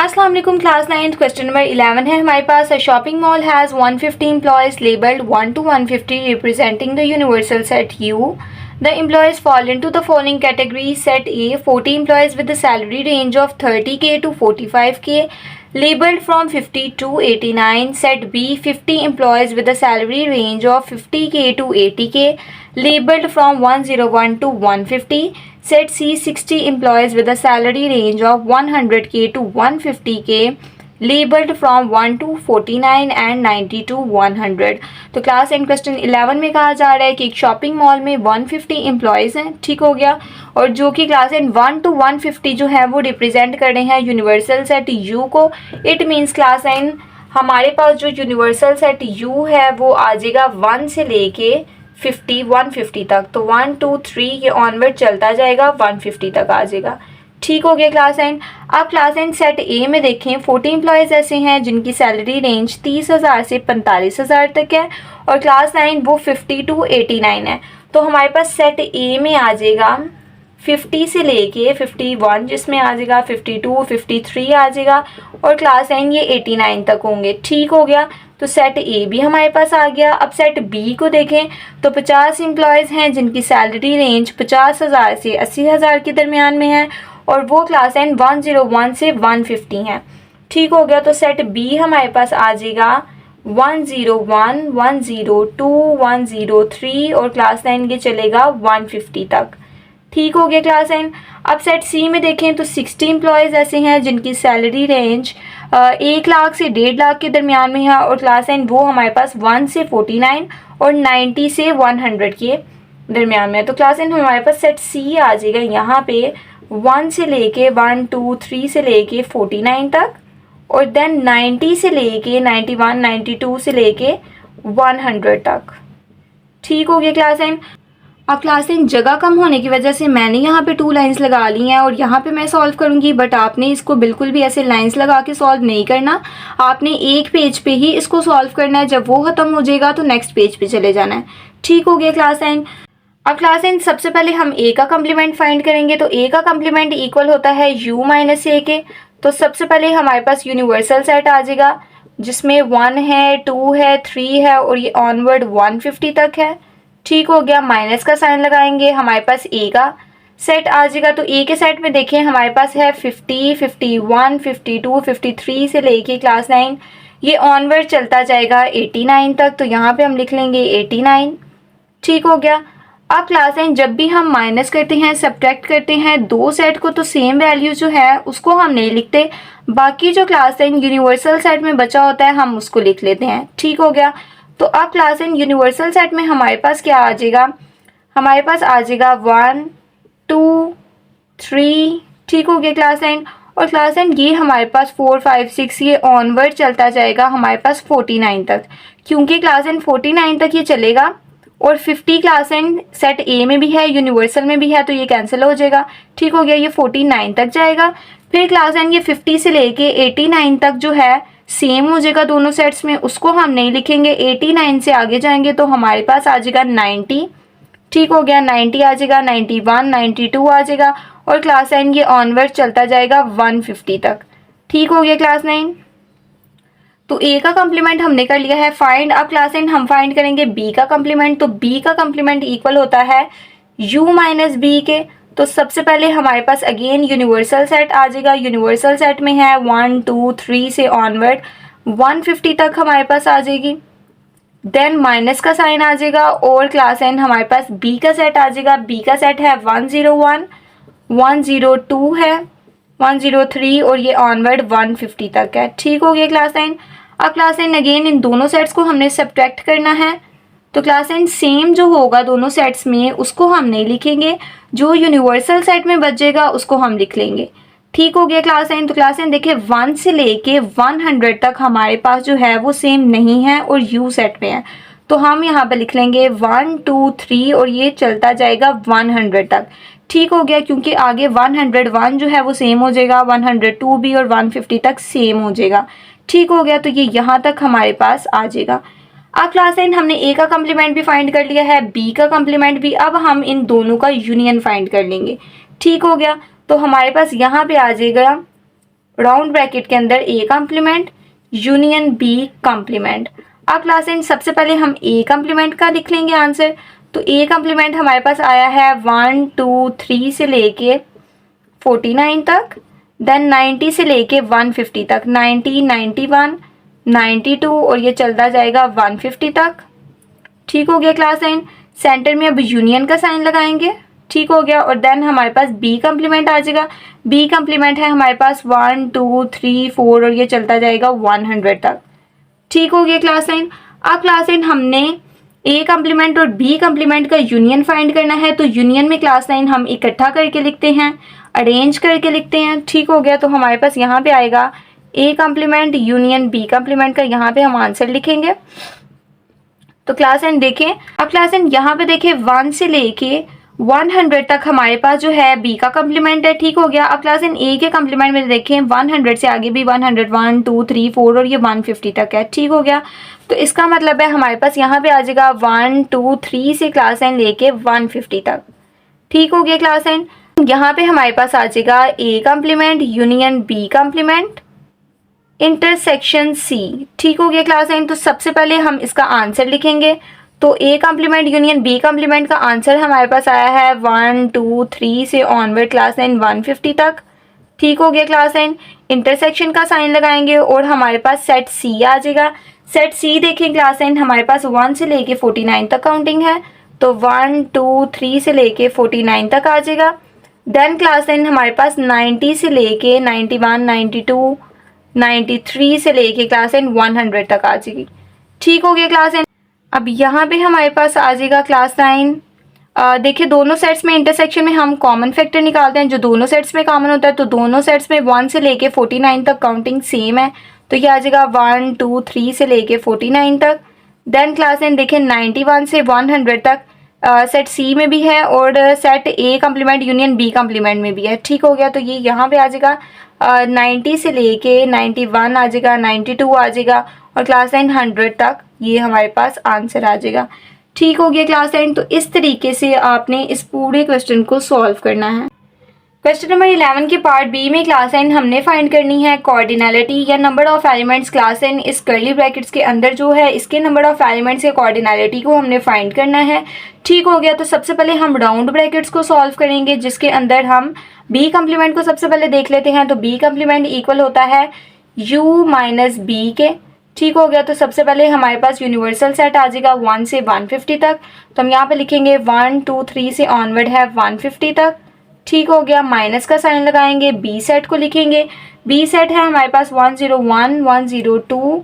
अस्सलाम वालेकुम class 9th question number 11 है हमारे पास। A shopping mall has 150 employees labelled 1 to 150 representing the universal set U. The employees fall into the following category: set A 40 employees with the salary range of 30K to 45K labeled from 50 to 89. Set B 50 employees with a salary range of 50K to 80K labeled from 101 to 150. Set C 60 employees with a salary range of 100K to 150K labeled from 1 to 49 and 90 to 100. तो class and question 11 में कहा जा रहा है कि एक shopping mall में 150 employees हैं, ठीक हो गया, और जो कि क्लास एंड 1 to 150 जो है वो रिप्रेजेंट कर रहे हैं यूनिवर्सल सेट यू को। इट मीन्स क्लास एंड हमारे पास जो यूनिवर्सल सेट यू है वो आ जाएगा 1 से लेके 150 तक, तो 1 2 3 ये ऑनवर्ड चलता जाएगा 150 तक आ जाएगा, ठीक हो गया क्लास एंड। अब क्लास एंड सेट ए में देखें 40 एम्प्लॉयज़ ऐसे हैं जिनकी सैलरी रेंज 30,000 से 45,000 तक है और क्लास 9 वो 50 to 89 है। तो हमारे पास सेट ए में आ जाएगा 50 से लेके 51, जिसमें आ जाएगा 52 53 आ जाएगा और क्लास एंड ये 89 तक होंगे, ठीक हो गया। तो सेट ए भी हमारे पास आ गया। अब सेट बी को देखें तो 50 एम्प्लॉयज़ हैं जिनकी सैलरी रेंज 50,000 से 80,000 के दरमियान में है और वो क्लास एंड 101 से 150 हैं, ठीक हो गया। तो सेट बी हमारे पास आ जाएगा 101 102 103 और क्लास 9 ये चलेगा 150 तक, ठीक हो गया क्लास एंड। अब सेट सी में देखें तो 60 एम्प्लॉयज़ ऐसे हैं जिनकी सैलरी रेंज 1 लाख से 1.5 लाख के दरमियान में है और क्लास एंड वो हमारे पास 1 से 49 और 90 से 100 के दरमियान में है। तो क्लास एंड हमारे पास सेट सी आ जाएगा यहाँ पे 1 से लेके 1 2 3 से लेके 49 तक और देन 90 से लेके 91 92 से लेके 100 तक, ठीक हो गया क्लास एंड। अब क्लास एंड जगह कम होने की वजह से मैंने यहाँ पे 2 लाइंस लगा ली हैं और यहाँ पे मैं सॉल्व करूँगी, बट आपने इसको बिल्कुल भी ऐसे लाइंस लगा के सॉल्व नहीं करना, आपने एक पेज पे ही इसको सॉल्व करना है। जब वो ख़त्म हो जाएगा तो नेक्स्ट पेज पे चले जाना है, ठीक हो गया क्लास एंड। अब क्लास एंड सबसे पहले हम ए का कम्प्लीमेंट फाइंड करेंगे। तो ए का कम्प्लीमेंट इक्वल होता है यू माइनस ए के। तो सबसे पहले हमारे पास यूनिवर्सल सेट आ जाएगा जिसमें 1 है 2 है 3 है और ये ऑनवर्ड 150 तक है, ठीक हो गया। माइनस का साइन लगाएंगे, हमारे पास ए का सेट आ जाएगा। तो ए के सेट में देखें हमारे पास है 50 51 52 53 से लेके क्लास 9 ये ऑनवर्ड चलता जाएगा 89 तक, तो यहाँ पे हम लिख लेंगे 89, ठीक हो गया। अब क्लास 9 जब भी हम माइनस करते हैं सब्ट्रैक्ट करते हैं दो सेट को तो सेम वैल्यू जो है उसको हम नहीं लिखते, बाकी जो क्लास 9 यूनिवर्सल सेट में बचा होता है हम उसको लिख लेते हैं, ठीक हो गया। तो अब क्लास एंड यूनिवर्सल सेट में हमारे पास क्या आ जाएगा, हमारे पास आ जाएगा 1 2 3, ठीक हो गया क्लास एंड। और क्लास एंड ये हमारे पास 4 5 6 ये ऑनवर्ड चलता जाएगा हमारे पास 49 तक, क्योंकि क्लास एंड 49 तक ये चलेगा और 50 क्लास एंड सेट ए में भी है यूनिवर्सल में भी है तो ये कैंसिल हो जाएगा, ठीक हो गया। ये 49 तक जाएगा। फिर क्लास एंड ये 50 से लेके 89 तक जो है सेम हो जाएगा दोनों सेट्स में, उसको हम नहीं लिखेंगे। 89 से आगे जाएंगे तो हमारे पास आ जाएगा 90, ठीक हो गया। 90 आ जाएगा, 91 92 आ जाएगा और क्लास 9 ये ऑनवर्ड चलता जाएगा 150 तक, ठीक हो गया क्लास 9। तो ए का कम्प्लीमेंट हमने कर लिया है फाइंड। अब क्लास 9 हम फाइंड करेंगे बी का कम्प्लीमेंट। तो बी का कम्प्लीमेंट इक्वल होता है यू माइनस बी के। तो सबसे पहले हमारे पास अगेन यूनिवर्सल सेट आ जाएगा। यूनिवर्सल सेट में है 1 2 3 से ऑनवर्ड 150 तक हमारे पास आ जाएगी, देन माइनस का साइन आ जाएगा और क्लास 9 हमारे पास बी का सेट आ जाएगा। बी का सेट है 101 102 है 103 और ये ऑनवर्ड 150 तक है, ठीक हो गया क्लास 9। अब क्लास 9 अगेन इन दोनों सेट्स को हमने सब्ट्रैक्ट करना है, तो क्लास 9 सेम जो होगा दोनों सेट्स में उसको हम नहीं लिखेंगे, जो यूनिवर्सल सेट में बचेगा उसको हम लिख लेंगे, ठीक हो गया क्लास 9। तो क्लास 9 देखिए 1 से लेके 100 तक हमारे पास जो है वो सेम नहीं है और यू सेट में है, तो हम यहाँ पे लिख लेंगे 1 2 3 और ये चलता जाएगा 100 तक, ठीक हो गया। क्योंकि आगे 101 जो है वो सेम हो जाएगा, 102 भी और 150 तक सेम हो जाएगा, ठीक हो गया। तो ये यहाँ तक हमारे पास आ जाएगा। अब क्लास 9 हमने ए का कम्प्लीमेंट भी फाइंड कर लिया है, बी का कम्प्लीमेंट भी। अब हम इन दोनों का यूनियन फाइंड कर लेंगे, ठीक हो गया। तो हमारे पास यहाँ पे आ जाएगा राउंड ब्रैकेट के अंदर A complement union B complement. अब क्लास एंड सबसे पहले हम ए कम्प्लीमेंट का लिख लेंगे आंसर। तो ए कम्प्लीमेंट हमारे पास आया है 1 2 3 से लेके 49 तक, देन 90 से लेके 150 तक, 90 91 92 और ये चलता जाएगा 150 तक। ठीक हो गया क्लास एंड। सेंटर में अब यूनियन का साइन लगाएंगे। ठीक हो गया। और देन हमारे पास बी कम्प्लीमेंट आ जाएगा। बी कम्प्लीमेंट है हमारे पास 1 2 3 4 और ये चलता जाएगा 100 तक। ठीक हो गया क्लास एंड। अब क्लास एंड हमने ए कम्प्लीमेंट और बी कम्प्लीमेंट का यूनियन फाइंड करना है। तो यूनियन में क्लास एंड हम इकट्ठा करके लिखते हैं, अरेंज करके लिखते हैं। ठीक हो गया। तो हमारे पास यहाँ पे आएगा A complement union B complement का, यहाँ पे हम आंसर लिखेंगे। तो क्लास एंड देखें, अब क्लास एंड यहाँ पे देखें 1 से लेके 100 तक हमारे पास जो है बी का कम्प्लीमेंट है। ठीक हो गया। अब क्लास एंड ए के कम्प्लीमेंट में देखें 100 से आगे भी 100 1 2 3 4 और ये 150 तक है। ठीक हो गया। तो इसका मतलब है हमारे पास यहाँ पे आ जाएगा 1 2 3 से क्लास एंड लेके 150 तक। ठीक हो गया क्लास एंड। यहाँ पे हमारे पास आ जाएगा A complement union B complement intersection C. ठीक हो गया क्लास एंड। तो सबसे पहले हम इसका आंसर लिखेंगे। तो A complement union B complement का आंसर हमारे पास आया है 1 2 3 से ऑनवर्ड क्लास एंड 150 तक। ठीक हो गया क्लास एंड। इंटरसेक्शन का साइन लगाएंगे और हमारे पास सेट सी आ जाएगा। सेट सी देखें क्लास एंड हमारे पास 1 से लेके 49 तक काउंटिंग है। तो 1 2 3 से लेके 49 तक आ जाएगा। देन क्लास एंड हमारे पास 90 से लेके 91 92 93 से लेके क्लास एंड 100 तक आ जाएगी। ठीक हो गया क्लास एंड। अब यहाँ पे हमारे पास आ जाएगा क्लास 9। देखिए दोनों सेट्स में इंटरसेक्शन में हम कॉमन फैक्टर निकालते हैं। जो दोनों सेट्स में कॉमन होता है तो दोनों सेट्स में 1 से लेके 49 तक काउंटिंग सेम है। तो ये आ जाएगा 1 2 3 से लेके 49 तक। देन क्लास एंड देखें 91 से 100 तक सेट सी में भी है और set A complement union B complement में भी है। ठीक हो गया। तो ये यहाँ पे आ जाएगा 90 से लेके 91 आ जाएगा, 92 आ जाएगा और क्लास एंड 100 तक ये हमारे पास आंसर आ जाएगा। ठीक हो गया क्लास एंड। तो इस तरीके से आपने इस पूरे क्वेश्चन को सॉल्व करना है। क्वेश्चन नंबर 11 के पार्ट बी में क्लास एंड हमने फाइंड करनी है कोऑर्डिनलिटी या number of elements. Class and इस कर्ली ब्रैकेट्स के अंदर जो है इसके नंबर ऑफ एलिमेंट्स या कोऑर्डिनलिटी को हमने फाइंड करना है। ठीक हो गया। तो सबसे पहले हम राउंड ब्रैकेट्स को सॉल्व करेंगे जिसके अंदर हम बी कम्प्लीमेंट को सबसे पहले देख लेते हैं। तो बी कम्प्लीमेंट इक्वल होता है u माइनस बी के। ठीक हो गया। तो सबसे पहले हमारे पास यूनिवर्सल सेट आ जाएगा 1 से 150 तक। तो हम यहाँ पे लिखेंगे 1 2 3 से ऑनवर्ड है 150 तक। ठीक हो गया। माइनस का साइन लगाएंगे, बी सेट को लिखेंगे। बी सेट है हमारे पास 101 102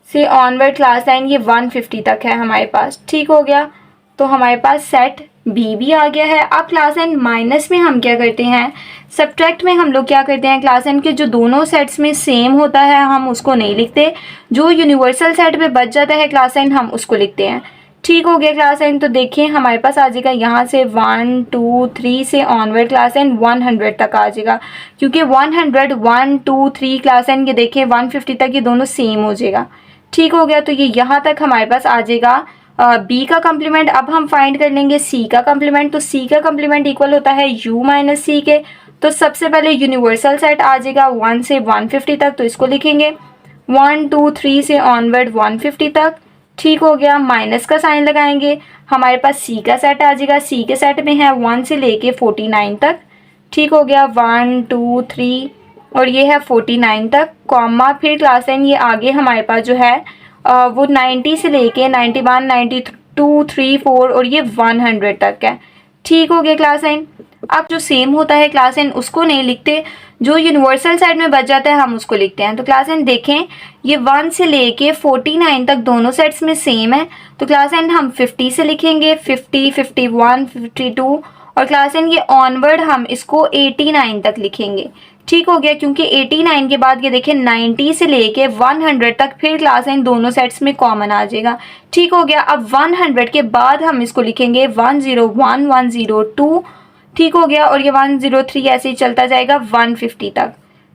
से ऑनवर्ड क्लास लाइन ये 150 तक है हमारे पास। ठीक हो गया। तो हमारे पास सेट बी भी आ गया है। अब क्लास एन माइनस में हम क्या करते हैं, सब्ट्रैक्ट में हम लोग क्या करते हैं, क्लास एन के जो दोनों सेट्स में सेम होता है हम उसको नहीं लिखते, जो यूनिवर्सल सेट पे बच जाता है क्लास एन हम उसको लिखते हैं। ठीक हो गया क्लास एन। तो देखिए हमारे पास आ जाएगा यहाँ से 1 2 3 से ऑनवर्ड क्लास एन 100 तक आ जाएगा, क्योंकि 100 1 2 3 क्लास एन ये देखिए 150 तक ये दोनों सेम हो जाएगा। ठीक हो गया। तो ये यहाँ तक हमारे पास आ जाएगा बी का कम्प्लीमेंट। अब हम फाइंड कर लेंगे सी का कम्प्लीमेंट। तो सी का कम्प्लीमेंट इक्वल होता है u माइनस सी के। तो सबसे पहले यूनिवर्सल सेट आ जाएगा 1 से 150 तक, तो इसको लिखेंगे 1 2 3 से ऑनवर्ड 150 तक। ठीक हो गया। माइनस का साइन लगाएंगे, हमारे पास सी का सेट आ जाएगा। सी के सेट में है 1 से लेके 49 तक। ठीक हो गया। 1 2 3 और ये है 49 तक, कॉमा फिर क्लास एन ये आगे हमारे पास जो है वो 90 से लेके 91 92 3 4 और ये 100 तक है। ठीक हो गया क्लास एन। अब जो सेम होता है क्लास एन उसको नहीं लिखते, जो यूनिवर्सल साइड में बच जाता है हम उसको लिखते हैं। तो क्लास एन देखें ये 1 से लेके 49 तक दोनों सेट्स में सेम है, तो क्लास एन हम 50 से लिखेंगे, 50 51 52 और क्लास एन ये ऑनवर्ड हम इसको 89 तक लिखेंगे। ठीक हो गया, क्योंकि 89 के बाद ये देखें 90 से लेके 100 तक फिर क्लास एन दोनों सेट्स में कॉमन आ जाएगा। ठीक हो गया। अब 100 के बाद हम इसको लिखेंगे 101 102। ठीक हो गया। और ये 103 ऐसे ही चलता जाएगा 150 तक।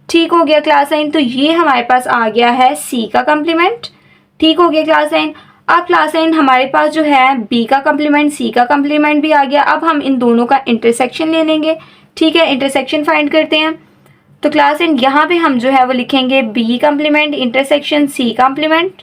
ठीक हो गया क्लास एन। तो ये हमारे पास आ गया है सी का कम्प्लीमेंट। ठीक हो गया क्लास एन। अब क्लास एन हमारे पास जो है बी का कम्प्लीमेंट सी का कम्प्लीमेंट भी आ गया। अब हम इन दोनों का इंटरसेक्शन ले लेंगे। ठीक है, इंटरसेक्शन फाइंड करते हैं। तो क्लास एंड यहाँ पे हम जो है वो लिखेंगे B complement intersection C complement.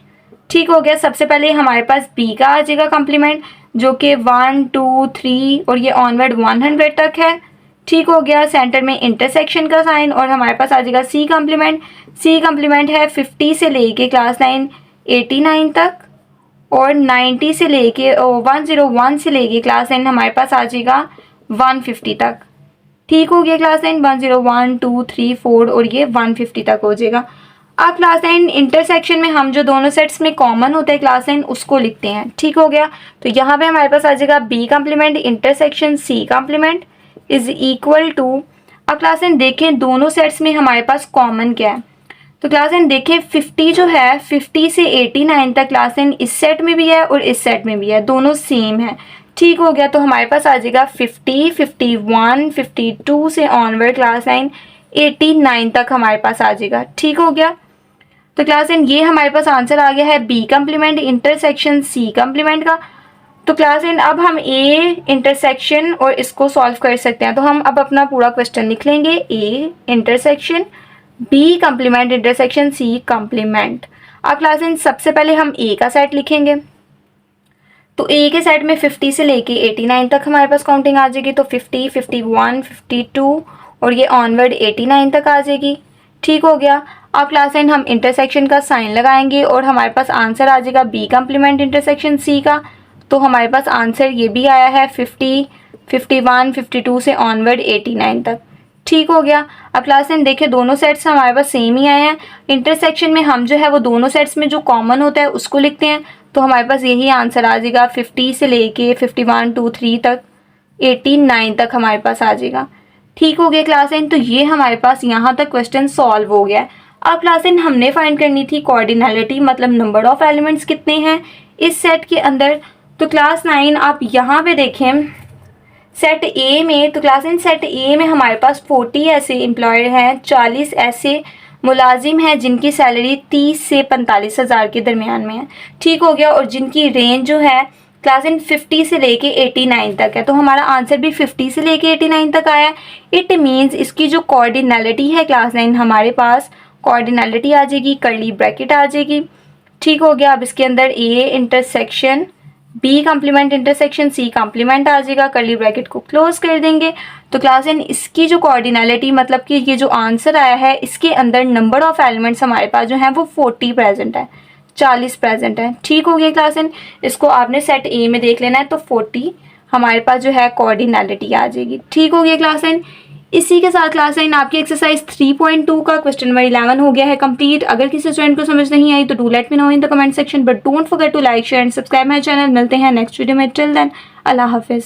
ठीक हो गया। सबसे पहले हमारे पास बी का आ जाएगा कम्प्लीमेंट जो कि 1 2 3 और ये ऑनवर्ड 100 तक है। ठीक हो गया। सेंटर में इंटरसेक्शन का साइन और हमारे पास आ जाएगा सी कम्प्लीमेंट। सी कम्प्लीमेंट है 50 से लेके क्लास 9 89 तक और 90 से लेके 101 से लेके क्लास 9 हमारे पास आ जाएगा 150 तक। ठीक हो गया। क्लास 9 101 2 3 4 और ये 150 तक हो जाएगा। अब क्लास 9 इंटरसेक्शन में हम जो दोनों सेट्स में कॉमन होता है क्लास 9 उसको लिखते हैं। ठीक हो गया। तो यहाँ पे हमारे पास आ जाएगा B complement intersection C complement is equal to. अब क्लास 9 देखें दोनों सेट्स में हमारे पास कॉमन क्या है। तो क्लास 9 देखें 50 जो है 50 से 89 तक क्लास 9 इस सेट में भी है और इस सेट में भी है, दोनों सेम है। ठीक हो गया। तो हमारे पास आ जाएगा 50 51 52 से ऑनवर्ड क्लास 9 89 तक हमारे पास आ जाएगा। ठीक हो गया। तो क्लास 9 ये हमारे पास आंसर आ गया है B complement intersection C complement का। तो क्लास 9 अब हम ए इंटरसेक्शन और इसको सॉल्व कर सकते हैं। तो हम अब अपना पूरा क्वेश्चन लिख लेंगे A intersection B complement intersection C complement. अब क्लास 9 सबसे पहले हम ए का सेट लिखेंगे। तो ए के सेट में 50 से लेके 89 तक हमारे पास काउंटिंग आ जाएगी। तो 50 51 52 और ये ऑनवर्ड 89 तक आ जाएगी। ठीक हो गया। अब क्लास 9 हम इंटरसेक्शन का साइन लगाएंगे और हमारे पास आंसर आ जाएगा बी कम्प्लीमेंट इंटरसेक्शन सी का। तो हमारे पास आंसर ये भी आया है 50 51 52 से ऑनवर्ड 89 तक। ठीक हो गया। अब क्लास 9 देखें दोनों सेट्स हमारे पास सेम ही आए हैं। इंटरसेक्शन में हम जो है वो दोनों सेट्स में जो कॉमन होता है उसको लिखते हैं। तो हमारे पास यही आंसर आ जाएगा 50 से लेके 51 2 3 तक 89 तक हमारे पास आ जाएगा। ठीक हो गया क्लास 9। तो ये हमारे पास यहाँ तक क्वेश्चन सॉल्व हो गया है। अब क्लास 9 हमने फाइंड करनी थी कोऑर्डिनैलिटी मतलब नंबर ऑफ एलिमेंट्स कितने हैं इस सेट के अंदर। तो क्लास 9 आप यहाँ पे देखें सेट ए में। तो क्लास 9 सेट ए में हमारे पास 40 ऐसे एम्प्लॉयड हैं, 40 ऐसे मुलाजिम हैं जिनकी सैलरी 30 से 45 हज़ार के दरमियान में है। ठीक हो गया। और जिनकी रेंज जो है क्लास 9 50 से लेके 89 तक है। तो हमारा आंसर भी 50 से लेके 89 तक आया है। इट मीन्स इसकी जो कोऑर्डिनैलिटी है क्लास 9 हमारे पास कोऑर्डिनैलिटी आ जाएगी, कर्ली ब्रैकेट आ जाएगी। ठीक हो गया। अब इसके अंदर A intersection B complement intersection C complement आ जाएगा, कर्ली ब्रैकेट को क्लोज कर देंगे। तो क्लास 9 इसकी जो कोऑर्डिनैलिटी मतलब कि ये जो आंसर आया है इसके अंदर नंबर ऑफ एलिमेंट्स हमारे पास जो हैं वो 40 प्रेजेंट है, 40 प्रेजेंट है। ठीक हो गया क्लास 9। इसको आपने सेट ए में देख लेना है। तो 40 हमारे पास जो है कोऑर्डिनैलिटी आ जाएगी। ठीक हो गया क्लास 9। इसी के साथ क्लास 9 आपकी एक्सरसाइज 3.2 का क्वेश्चन नंबर 11 हो गया है कंप्लीट। अगर किसी स्टूडेंट को समझ नहीं आई तो do let me know in the comment section but don't forget to like share and subscribe my channel. मिलते हैं नेक्स्ट वीडियो में। टिल देन अल्लाह हाफिज़।